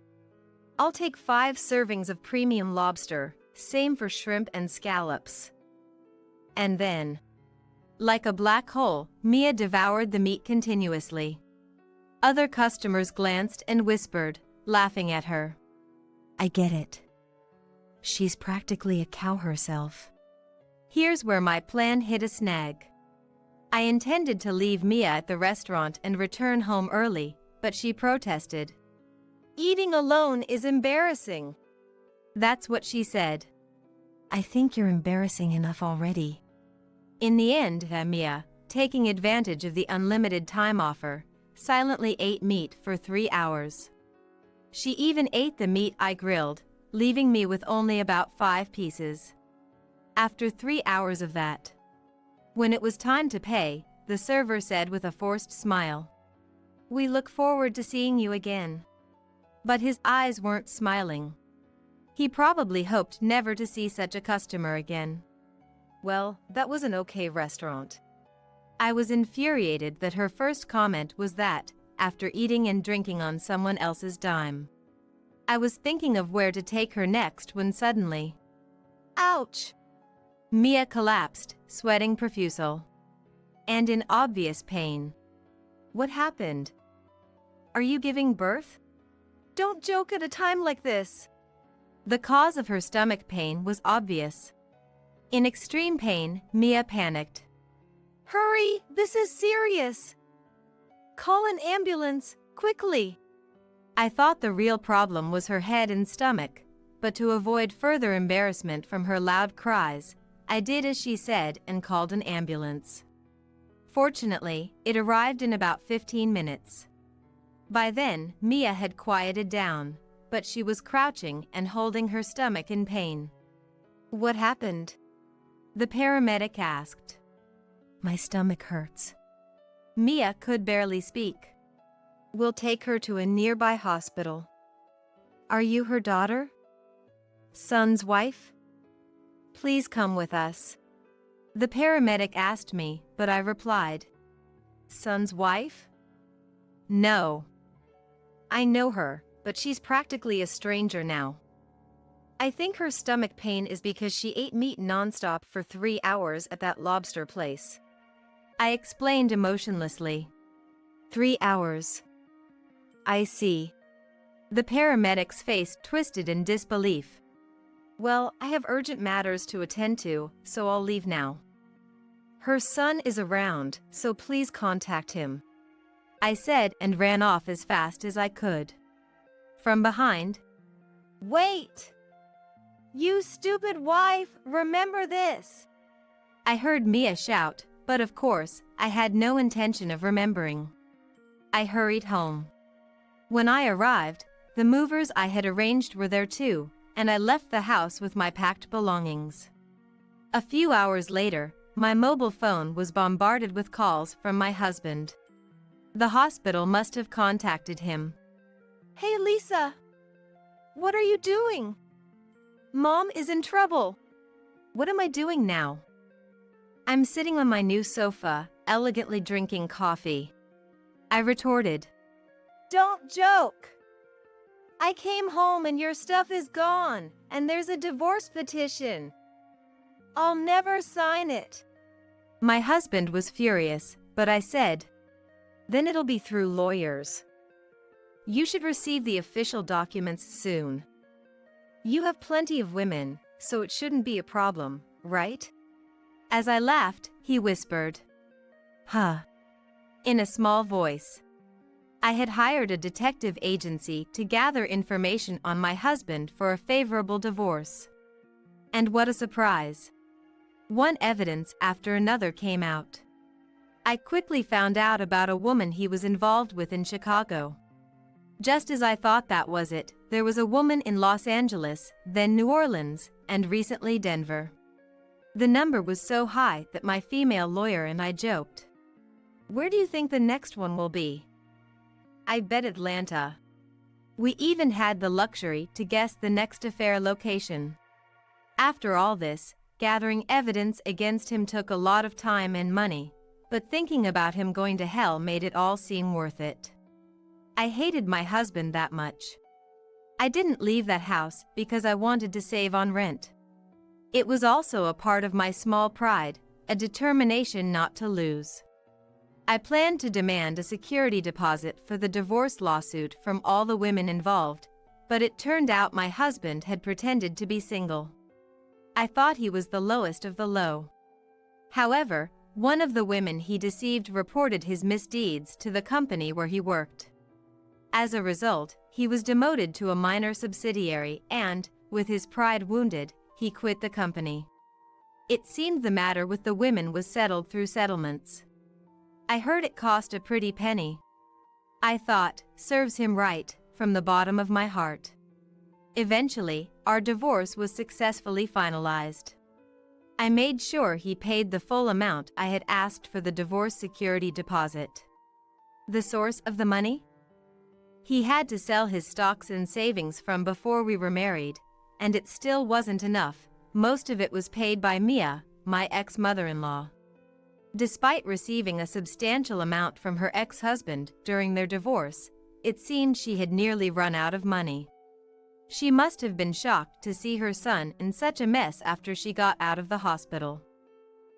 [SPEAKER 1] I'll take 5 servings of premium lobster, same for shrimp and scallops. And then, like a black hole, Mia devoured the meat continuously. Other customers glanced and whispered, laughing at her. I get it. She's practically a cow herself. Here's where my plan hit a snag. I intended to leave Mia at the restaurant and return home early, but she protested.
[SPEAKER 3] Eating alone is embarrassing.
[SPEAKER 1] That's what she said. I think you're embarrassing enough already. In the end, Mia, taking advantage of the unlimited time offer, silently ate meat for 3 hours. She even ate the meat I grilled, leaving me with only about 5 pieces. After 3 hours of that, when it was time to pay, the server said with a forced smile, We look forward to seeing you again. But his eyes weren't smiling. He probably hoped never to see such a customer again. Well, that was an okay restaurant. I was infuriated that her first comment was that, after eating and drinking on someone else's dime. I was thinking of where to take her next when suddenly, ouch! Mia collapsed, sweating profusely. And in obvious pain. What happened? Are you giving birth?
[SPEAKER 3] Don't joke at a time like this.
[SPEAKER 1] The cause of her stomach pain was obvious. In extreme pain, Mia panicked.
[SPEAKER 3] Hurry, this is serious. Call an ambulance, quickly.
[SPEAKER 1] I thought the real problem was her head and stomach, but to avoid further embarrassment from her loud cries, I did as she said and called an ambulance. Fortunately, it arrived in about 15 minutes. By then, Mia had quieted down, but she was crouching and holding her stomach in pain. What happened? The paramedic asked. My stomach hurts. Mia could barely speak. We'll take her to a nearby hospital. Are you her daughter? Son's wife? Please come with us. The paramedic asked me, but I replied. Son's wife? No. I know her, but she's practically a stranger now. I think her stomach pain is because she ate meat nonstop for 3 hours at that lobster place. I explained emotionlessly. 3 hours. I see. The paramedic's face twisted in disbelief. Well, I have urgent matters to attend to, so I'll leave now. Her son is around, so please contact him. I said and ran off as fast as I could. From behind,
[SPEAKER 3] Wait! You stupid wife, remember this!
[SPEAKER 1] I heard Mia shout, but of course, I had no intention of remembering. I hurried home. When I arrived, the movers I had arranged were there too, and I left the house with my packed belongings. A few hours later, my mobile phone was bombarded with calls from my husband. The hospital must have contacted him.
[SPEAKER 3] Hey Lisa! What are you doing? Mom is in trouble.
[SPEAKER 1] What am I doing now? I'm sitting on my new sofa, elegantly drinking coffee. I retorted.
[SPEAKER 3] Don't joke! I came home and your stuff is gone, and there's a divorce petition. I'll never sign it.
[SPEAKER 1] My husband was furious, but I said, then it'll be through lawyers. You should receive the official documents soon. You have plenty of women, so it shouldn't be a problem, right? As I laughed, he whispered, Huh, in a small voice. I had hired a detective agency to gather information on my husband for a favorable divorce. And what a surprise! One evidence after another came out. I quickly found out about a woman he was involved with in Chicago. Just as I thought that was it, there was a woman in Los Angeles, then New Orleans, and recently Denver. The number was so high that my female lawyer and I joked. Where do you think the next one will be? I bet Atlanta. We even had the luxury to guess the next affair location. After all this, gathering evidence against him took a lot of time and money, but thinking about him going to hell made it all seem worth it. I hated my husband that much. I didn't leave that house because I wanted to save on rent. It was also a part of my small pride, a determination not to lose. I planned to demand a security deposit for the divorce lawsuit from all the women involved, but it turned out my husband had pretended to be single. I thought he was the lowest of the low. However, one of the women he deceived reported his misdeeds to the company where he worked. As a result, he was demoted to a minor subsidiary and, with his pride wounded, he quit the company. It seemed the matter with the women was settled through settlements. I heard it cost a pretty penny. I thought, serves him right, from the bottom of my heart. Eventually, our divorce was successfully finalized. I made sure he paid the full amount I had asked for the divorce security deposit. The source of the money? He had to sell his stocks and savings from before we were married, and it still wasn't enough. Most of it was paid by Mia, my ex-mother-in-law. Despite receiving a substantial amount from her ex-husband during their divorce, it seemed she had nearly run out of money. She must have been shocked to see her son in such a mess after she got out of the hospital.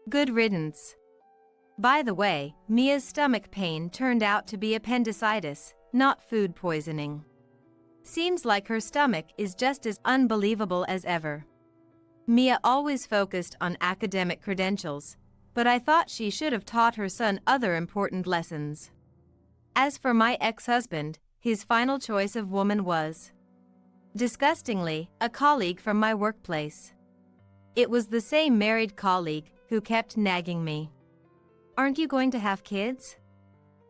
[SPEAKER 1] Good riddance. By the way, Mia's stomach pain turned out to be appendicitis, not food poisoning. Seems like her stomach is just as unbelievable as ever. Mia always focused on academic credentials, but I thought she should have taught her son other important lessons. As for my ex-husband, his final choice of woman was, disgustingly, a colleague from my workplace. It was the same married colleague who kept nagging me. Aren't you going to have kids?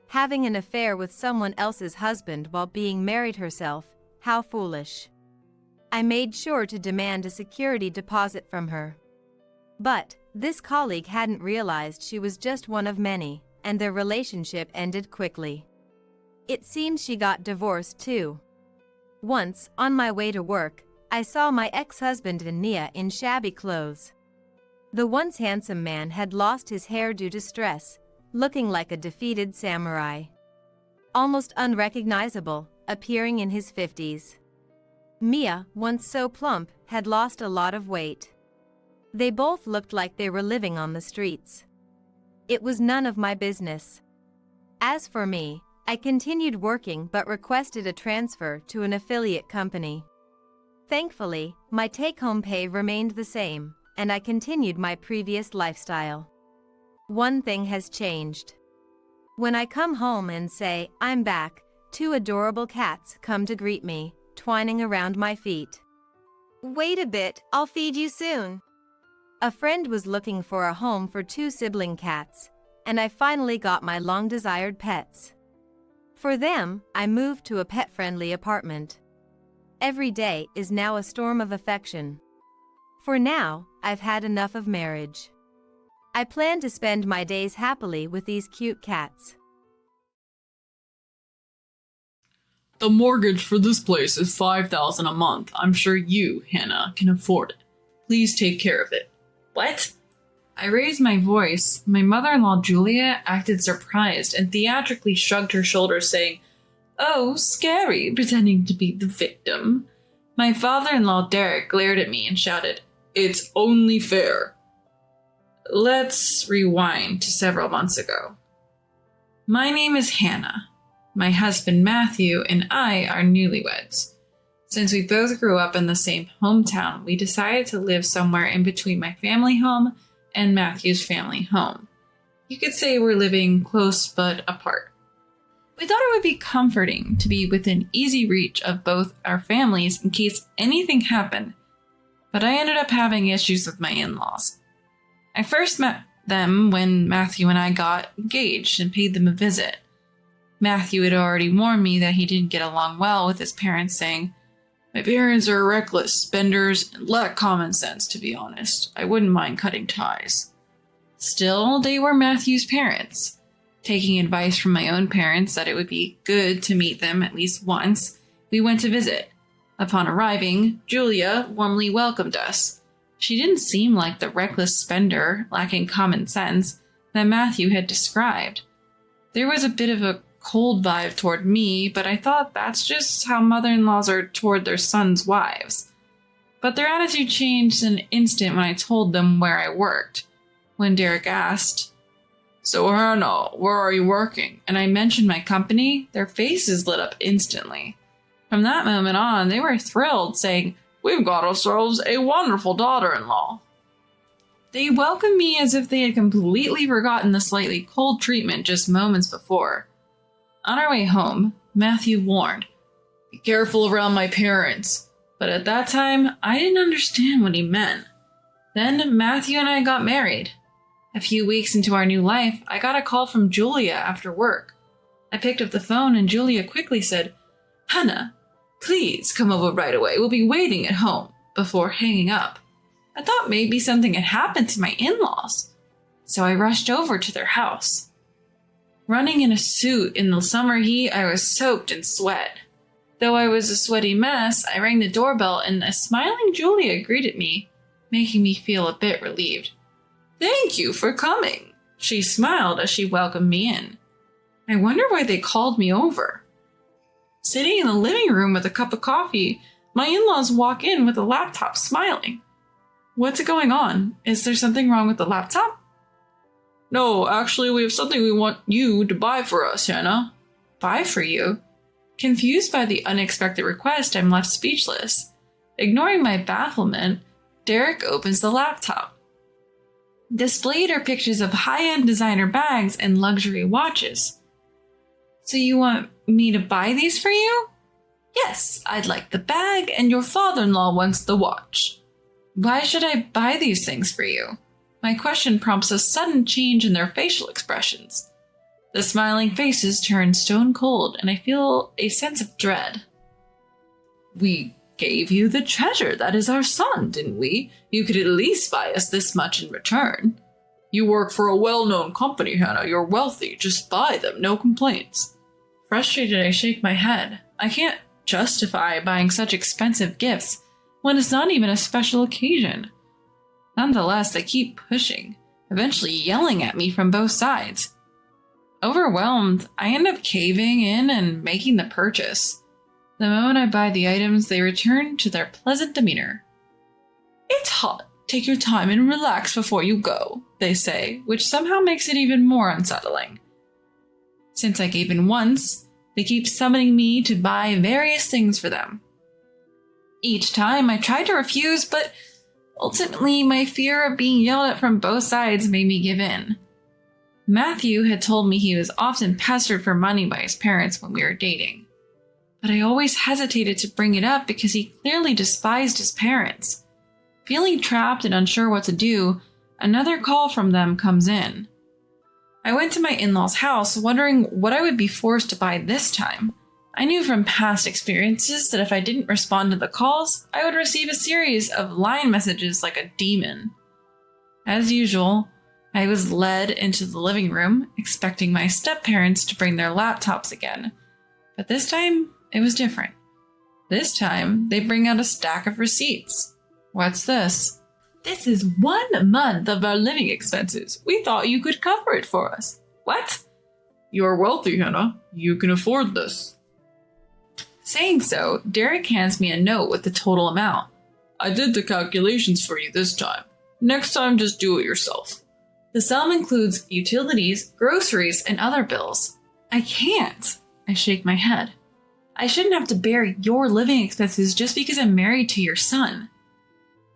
[SPEAKER 1] Having an affair with someone else's husband while being married herself, how foolish. I made sure to demand a security deposit from her. But this colleague hadn't realized she was just one of many, and their relationship ended quickly. It seems she got divorced too. Once, on my way to work, I saw my ex-husband and Nia in shabby clothes. The once handsome man had lost his hair due to stress, looking like a defeated samurai. Almost unrecognizable, appearing in his 50s. Mia, once so plump, had lost a lot of weight. They both looked like they were living on the streets. It was none of my business. As for me, I continued working but requested a transfer to an affiliate company. Thankfully, my take-home pay remained the same, and I continued my previous lifestyle. One thing has changed. When I come home and say, "I'm back," 2 adorable cats come to greet me, twining around my feet.
[SPEAKER 2] Wait a bit, I'll feed you soon.
[SPEAKER 1] A friend was looking for a home for 2 sibling cats, and I finally got my long-desired pets. For them, I moved to a pet-friendly apartment. Every day is now a storm of affection. For now, I've had enough of marriage. I plan to spend my days happily with these cute cats.
[SPEAKER 4] The mortgage for this place is $5,000 a month. I'm sure you, Hannah, can afford it. Please take care of it. What? I raised my voice. My mother-in-law, Julia, acted surprised and theatrically shrugged her shoulders, saying, "Oh, scary," pretending to be the victim. My father-in-law, Derek, glared at me and shouted, "It's only fair." Let's rewind to several months ago. My name is Hannah. My husband, Matthew, and I are newlyweds. Since we both grew up in the same hometown, we decided to live somewhere in between my family home and Matthew's family home. You could say we're living close but apart. We thought it would be comforting to be within easy reach of both our families in case anything happened, but I ended up having issues with my in-laws. I first met them when Matthew and I got engaged and paid them a visit. Matthew had already warned me that he didn't get along well with his parents, saying, "My parents are reckless spenders and lack common sense, to be honest. I wouldn't mind cutting ties." Still, they were Matthew's parents. Taking advice from my own parents that it would be good to meet them at least once, we went to visit. Upon arriving, Julia warmly welcomed us. She didn't seem like the reckless spender, lacking common sense, that Matthew had described. There was a bit of a cold vibe toward me, but I thought that's just how mother-in-laws are toward their sons' wives. But their attitude changed in an instant when I told them where I worked. When Derek asked, "So Hannah, where are you working?" and I mentioned my company, their faces lit up instantly. From that moment on, they were thrilled, saying, "We've got ourselves a wonderful daughter-in-law." They welcomed me as if they had completely forgotten the slightly cold treatment just moments before. On our way home, Matthew warned, "Be careful around my parents." But at that time, I didn't understand what he meant. Then Matthew and I got married. A few weeks into our new life, I got a call from Julia after work. I picked up the phone and Julia quickly said, "Hannah, please come over right away. We'll be waiting at home," before hanging up. I thought maybe something had happened to my in-laws, so I rushed over to their house. Running in a suit in the summer heat, I was soaked in sweat. Though I was a sweaty mess, I rang the doorbell and a smiling Julia greeted me, making me feel a bit relieved. "Thank you for coming," she smiled as she welcomed me in. I wonder why they called me over. Sitting in the living room with a cup of coffee, my in-laws walk in with a laptop smiling. "What's going on? Is there something wrong with the laptop?" "No, actually, we have something we want you to buy for us, Hannah." "Buy for you?" Confused by the unexpected request, I'm left speechless. Ignoring my bafflement, Derek opens the laptop. Displayed are pictures of high-end designer bags and luxury watches. "So you want me to buy these for you?" "Yes, I'd like the bag and your father-in-law wants the watch." "Why should I buy these things for you?" My question prompts a sudden change in their facial expressions. The smiling faces turn stone cold and I feel a sense of dread. "We gave you the treasure that is our son, didn't we? You could at least buy us this much in return." "You work for a well-known company, Hannah. You're wealthy. Just buy them, no complaints." Frustrated, I shake my head. I can't justify buying such expensive gifts when it's not even a special occasion. Nonetheless, they keep pushing, eventually yelling at me from both sides. Overwhelmed, I end up caving in and making the purchase. The moment I buy the items, they return to their pleasant demeanor. "It's hot. Take your time and relax before you go," they say, which somehow makes it even more unsettling. Since I gave in once, they keep summoning me to buy various things for them. Each time I try to refuse, but ultimately my fear of being yelled at from both sides made me give in. Matthew had told me he was often pestered for money by his parents when we were dating. But I always hesitated to bring it up because he clearly despised his parents. Feeling trapped and unsure what to do, another call from them comes in. I went to my in-laws' house wondering what I would be forced to buy this time. I knew from past experiences that if I didn't respond to the calls, I would receive a series of line messages like a demon. As usual, I was led into the living room, expecting my step-parents to bring their laptops again. But this time, it was different. This time, they bring out a stack of receipts. "What's this?" "This is 1 month of our living expenses. We thought you could cover it for us." "What?" "You're wealthy, Hannah. You can afford this." Saying so, Derek hands me a note with the total amount. "I did the calculations for you this time. Next time, just do it yourself." The sum includes utilities, groceries, and other bills. "I can't." I shake my head. "I shouldn't have to bear your living expenses just because I'm married to your son."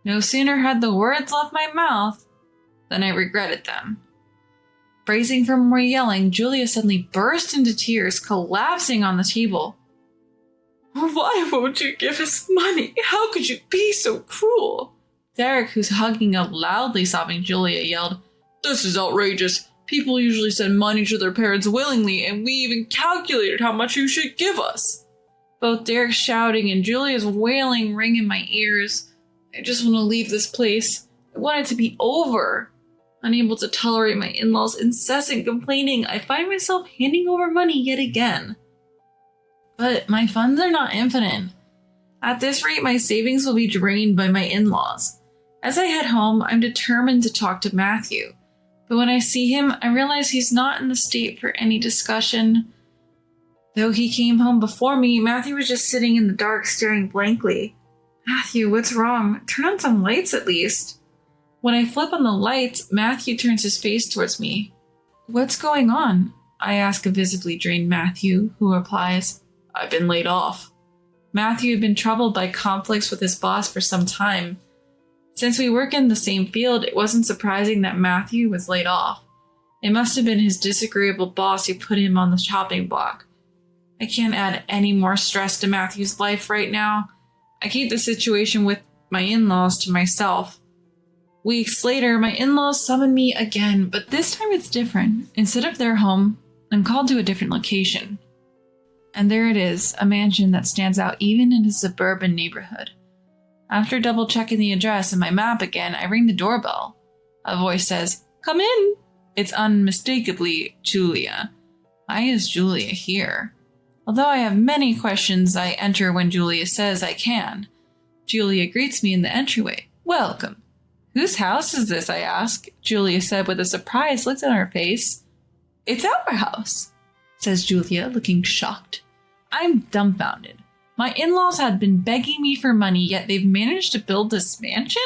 [SPEAKER 4] No sooner had the words left my mouth than I regretted them. Bracing for more yelling, Julia suddenly burst into tears, collapsing on the table. "Why won't you give us money? How could you be so cruel?" Derek, who's hugging a loudly sobbing Julia, yelled, "This is outrageous. People usually send money to their parents willingly, and we even calculated how much you should give us. Both Derek's shouting and Julia's wailing ring in my ears. I just want to leave this place. I want it to be over. Unable to tolerate my in-laws' incessant complaining, I find myself handing over money yet again. But my funds are not infinite. At this rate, my savings will be drained by my in-laws. As I head home, I'm determined to talk to Matthew. But when I see him, I realize he's not in the state for any discussion. Though he came home before me, Matthew was just sitting in the dark staring blankly. Matthew, what's wrong? Turn on some lights at least. When I flip on the lights, Matthew turns his face towards me. What's going on? I ask a visibly drained Matthew, who replies, I've been laid off. Matthew had been troubled by conflicts with his boss for some time. Since we work in the same field, it wasn't surprising that Matthew was laid off. It must have been his disagreeable boss who put him on the chopping block. I can't add any more stress to Matthew's life right now. I keep the situation with my in-laws to myself. Weeks later, my in-laws summon me again, but this time it's different. Instead of their home, I'm called to a different location. And there it is, a mansion that stands out even in a suburban neighborhood. After double-checking the address and my map again, I ring the doorbell. A voice says, Come in! It's unmistakably Julia. Why is Julia here? Although I have many questions, I enter when Julia says I can. Julia greets me in the entryway. Welcome. Whose house is this, I ask. Julia said with a surprised look on her face. It's our house, says Julia, looking shocked. I'm dumbfounded. My in-laws had been begging me for money, yet they've managed to build this mansion?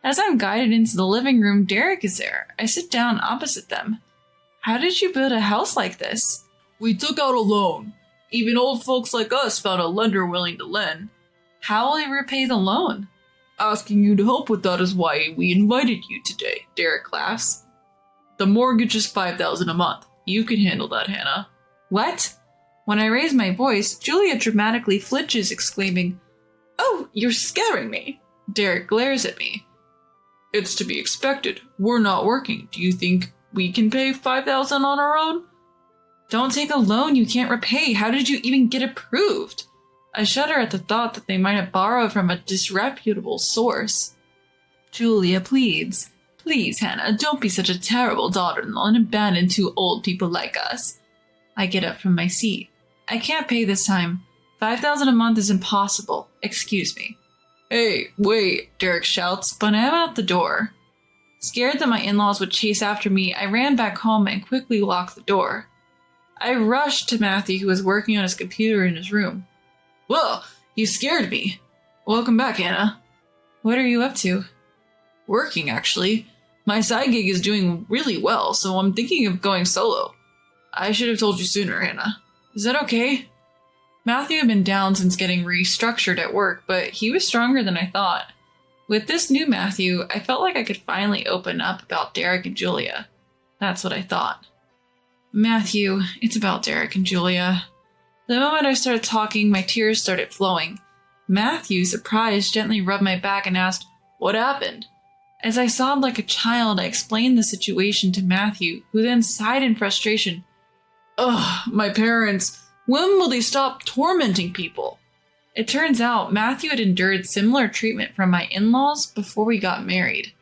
[SPEAKER 4] As I'm guided into the living room, Derek is there. I sit down opposite them. How did you build a house like this? We took out a loan. Even old folks like us found a lender willing to lend. How will you repay the loan? Asking you to help with that is why we invited you today, Derek laughs. The mortgage is $5,000 a month. You can handle that, Hannah. What? When I raise my voice, Julia dramatically flinches, exclaiming, Oh, you're scaring me. Derek glares at me. It's to be expected. We're not working. Do you think we can pay $5,000 on our own? Don't take a loan you can't repay. How did you even get approved? I shudder at the thought that they might have borrowed from a disreputable source. Julia pleads. Please, Hannah, don't be such a terrible daughter-in-law and abandon two old people like us. I get up from my seat. I can't pay this time. $5,000 a month is impossible. Excuse me. Hey, wait, Derek shouts, but I'm out the door. Scared that my in-laws would chase after me, I ran back home and quickly locked the door. I rushed to Matthew, who was working on his computer in his room. Well, you scared me. Welcome back, Hannah. What are you up to? Working, actually. My side gig is doing really well, so I'm thinking of going solo. I should have told you sooner, Hannah. Is that okay? Matthew had been down since getting restructured at work, but he was stronger than I thought. With this new Matthew, I felt like I could finally open up about Derek and Julia. That's what I thought. Matthew, it's about Derek and Julia. The moment I started talking, my tears started flowing. Matthew, surprised, gently rubbed my back and asked, What happened? As I sobbed like a child, I explained the situation to Matthew, who then sighed in frustration. Ugh, my parents. When will they stop tormenting people? It turns out Matthew had endured similar treatment from my in-laws before we got married.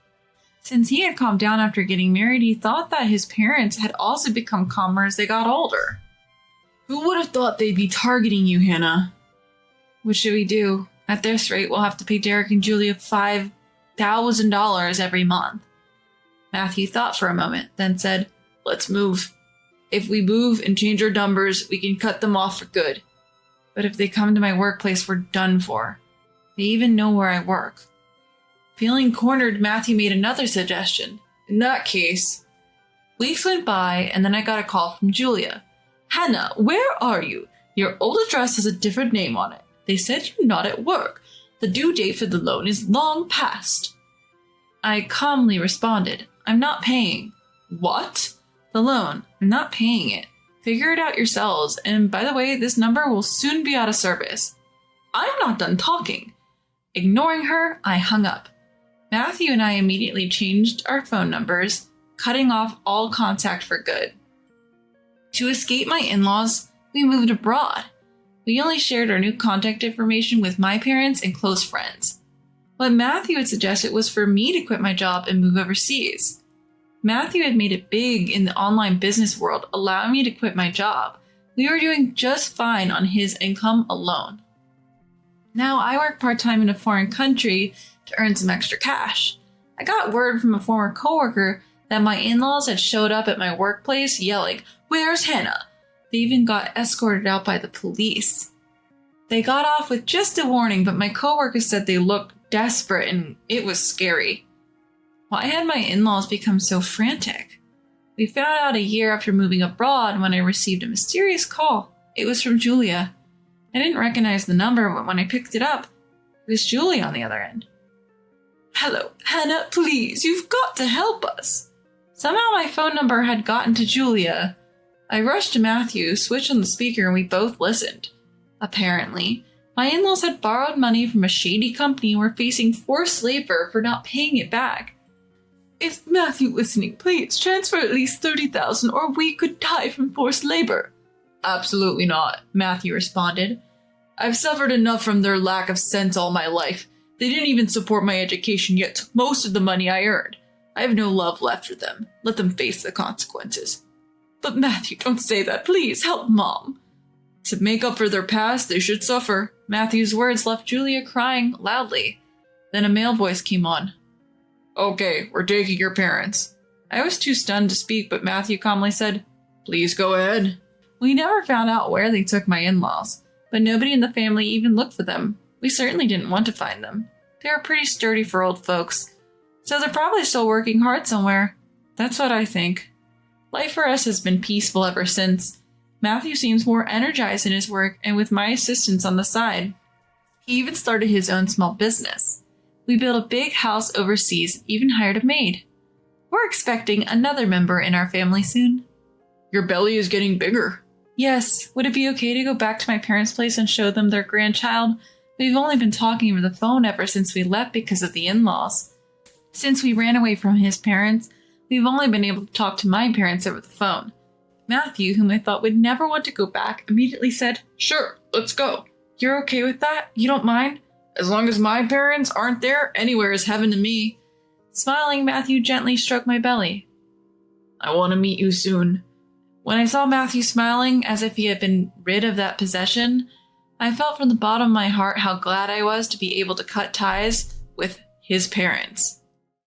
[SPEAKER 4] Since he had calmed down after getting married, he thought that his parents had also become calmer as they got older. Who would have thought they'd be targeting you, Hannah? What should we do? At this rate, we'll have to pay Derek and Julia $5,000 every month. Matthew thought for a moment, then said, Let's move. If we move and change our numbers, we can cut them off for good. But if they come to my workplace, we're done for. They even know where I work. Feeling cornered, Matthew made another suggestion. In that case, weeks went by, and then I got a call from Julia. Hannah, where are you? Your old address has a different name on it. They said you're not at work. The due date for the loan is long past. I calmly responded, I'm not paying. What? The loan. I'm not paying it. Figure it out yourselves, and by the way, this number will soon be out of service. I'm not done talking. Ignoring her, I hung up. Matthew and I immediately changed our phone numbers, cutting off all contact for good. To escape my in-laws, we moved abroad. We only shared our new contact information with my parents and close friends. What Matthew had suggested was for me to quit my job and move overseas. Matthew had made it big in the online business world, allowing me to quit my job. We were doing just fine on his income alone. Now I work part-time in a foreign country to earn some extra cash. I got word from a former coworker that my in-laws had showed up at my workplace yelling, "Where's Hannah?" They even got escorted out by the police. They got off with just a warning, but my coworker said they looked desperate and it was scary. Why had my in-laws become so frantic? We found out a year after moving abroad when I received a mysterious call. It was from Julia. I didn't recognize the number, but when I picked it up, it was Julie on the other end. "Hello, Hannah, please, you've got to help us." Somehow my phone number had gotten to Julia. I rushed to Matthew, switched on the speaker, and we both listened. Apparently, my in-laws had borrowed money from a shady company and were facing forced labor for not paying it back. "Is Matthew listening? Please transfer at least $30,000 or we could die from forced labor." "Absolutely not," Matthew responded. "I've suffered enough from their lack of sense all my life. They didn't even support my education, yet took most of the money I earned. I have no love left for them. Let them face the consequences." "But Matthew, don't say that. Please, help Mom." "To make up for their past, they should suffer." Matthew's words left Julia crying loudly. Then a male voice came on. "Okay, we're taking your parents." I was too stunned to speak, but Matthew calmly said, "Please go ahead." We never found out where they took my in-laws, but nobody in the family even looked for them. We certainly didn't want to find them. They were pretty sturdy for old folks, so they're probably still working hard somewhere. That's what I think. Life for us has been peaceful ever since. Matthew seems more energized in his work and with my assistance on the side. He even started his own small business. We built a big house overseas and even hired a maid. We're expecting another member in our family soon. "Your belly is getting bigger." "Yes, would it be okay to go back to my parents' place and show them their grandchild? We've only been talking over the phone ever since we left because of the in-laws. Since we ran away from his parents, we've only been able to talk to my parents over the phone." Matthew, whom I thought would never want to go back, immediately said, "Sure, let's go." "You're okay with that? You don't mind?" "As long as my parents aren't there, anywhere is heaven to me." Smiling, Matthew gently stroked my belly. "I want to meet you soon." When I saw Matthew smiling as if he had been rid of that possession, I felt from the bottom of my heart how glad I was to be able to cut ties with his parents.